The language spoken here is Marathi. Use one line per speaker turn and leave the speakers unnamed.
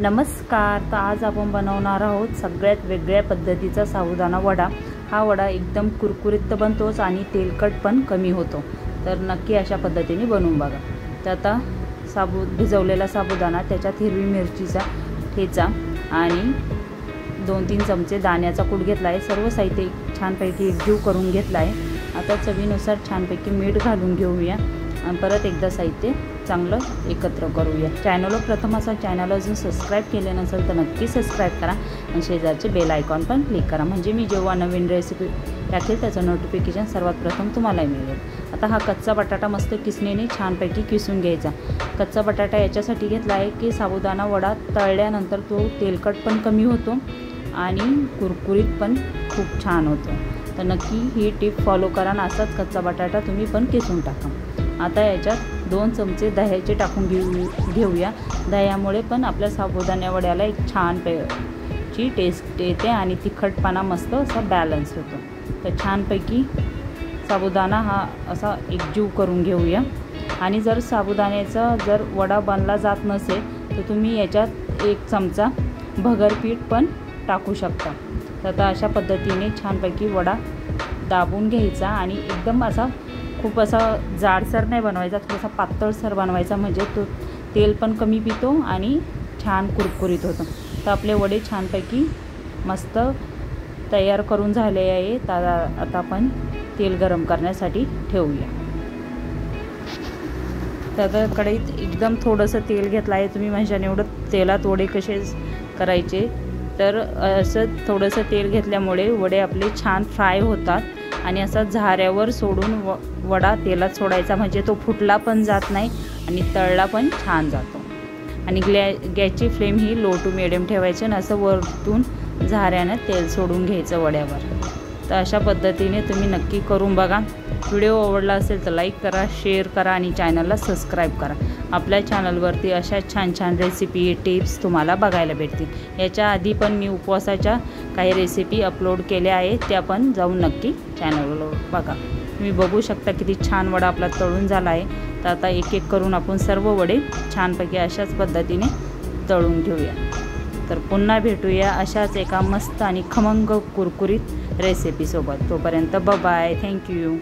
नमस्कार। तर आज आपण बनवणार आहोत सगळ्यात वेगळ्या पद्धतीचा साबुदाणा वडा। हा वडा एकदम कुरकुरीत बनतोच आणि तेलकट पण कमी होतो। तर नक्की अशा पद्धतीने बनवून बघा। तर आता भिजवलेला साबुदाणा, त्याच्यात हिरवी मिरचीचा ठेचा आणि 2-3 चमचे दाण्याचा कूट घेतला आहे। सर्व साहित्य छानपैकी एकजीव करून घेतला आहे। आता चवीनुसार छानपैकी मीठ घालून घेऊया आणि परत एकदा साहित्य चांगलं एकत्र करूया। प्रथम असा चॅनल अजून सबस्क्राईब केले नसेल तर नक्की सबस्क्राईब करा आणि शेजारचे बेल आयकॉन पण क्लिक करा, म्हणजे मी जेव्हा नवीन रेसिपी टाकेल त्याचं नोटिफिकेशन सर्वात प्रथम तुम्हाला मिळेल। आता हा कच्चा बटाटा मस्त किसणीने छानपैकी किसून घ्यायचा। कच्चा बटाटा याच्यासाठी घेतला आहे की साबुदाणा वडा तळल्यानंतर तो तेलकट पण कमी होतो आणि कुरकुरीत पण खूप छान होतो। तर नक्की ही टिप फॉलो करा आणि असाच कच्चा बटाटा तुम्ही पण किसून टाका। आता याच्यात 2 चमचे दह्याचे टाकून घेऊया। दह्यामुळे पण आपल्या साबुदाणा वड्याला एक छान ची टेस्ट येते आणि तिखटपणा मस्त असा बॅलन्स होतो। तर छानपैकी साबुदाणा हा असा एकजीव करून घेऊया। आणि जर साबुदाण्याचा वडा बनला जात नसेल तर तुम्ही याच्यात 1 चमचा भगरपीठ पण टाकू शकता। तर आता अशा पद्धतीने छानपैकी वडा दाबून घ्यायचा आणि एकदम असा खूप असा जाडसर नाही बनवायचा, थोडासा पातळसर बनवायचा, म्हणजे तो तेल पण कमी पितो आणि छान कुरकुरीत होतो। तर आपले वडे छानपैकी मस्त तयार करून झाले आहे। तर आता आपण तेल गरम करण्यासाठी ठेवूया। तर कढईत एकदम थोडंसं तेल घेतलं आहे। तुम्ही म्हणजे एवढं तेलात वडे कसे करायचे, तर असं थोडंसं तेल घेतल्यामुळे वडे आपले छान फ्राय होतात आणि असा झाऱ्यावर सोडून वडा तेलात सोडायचा, म्हणजे तो फुटला पण जात नाही आणि तळला पण छान जातो। आणि गॅसची फ्लेम ही लो टू मिडियम ठेवायची आणि असं वरतून झाऱ्यानं तेल सोडून घ्यायचं वड्यावर। तर अशा पद्धतीने तुम्ही नक्की करून बघा। व्हिडिओ आवडला असेल तर लाईक करा, शेअर करा आणि चॅनलला सबस्क्राईब करा। आपल्या चॅनलवरती अशा छान छान रेसिपी टिप्स तुम्हाला बघायला भेटतील। याच्या आधी पण मी उपवासाच्या काही रेसिपी अपलोड केल्या आहेत, त्या पण जाऊन नक्की चॅनलवर बघा। तुम्ही बघू शकता किती छान वडा आपला तळून झाला आहे। तर आता एक एक करून आपण सर्व वडे छानपैकी अशाच पद्धतीने तळून घेऊया। तर पुन्हा भेटूया अशाच एका मस्त आणि खमंग कुरकुरीत रेसिपीसोबत। तोपर्यंत बाय, थँक्यू।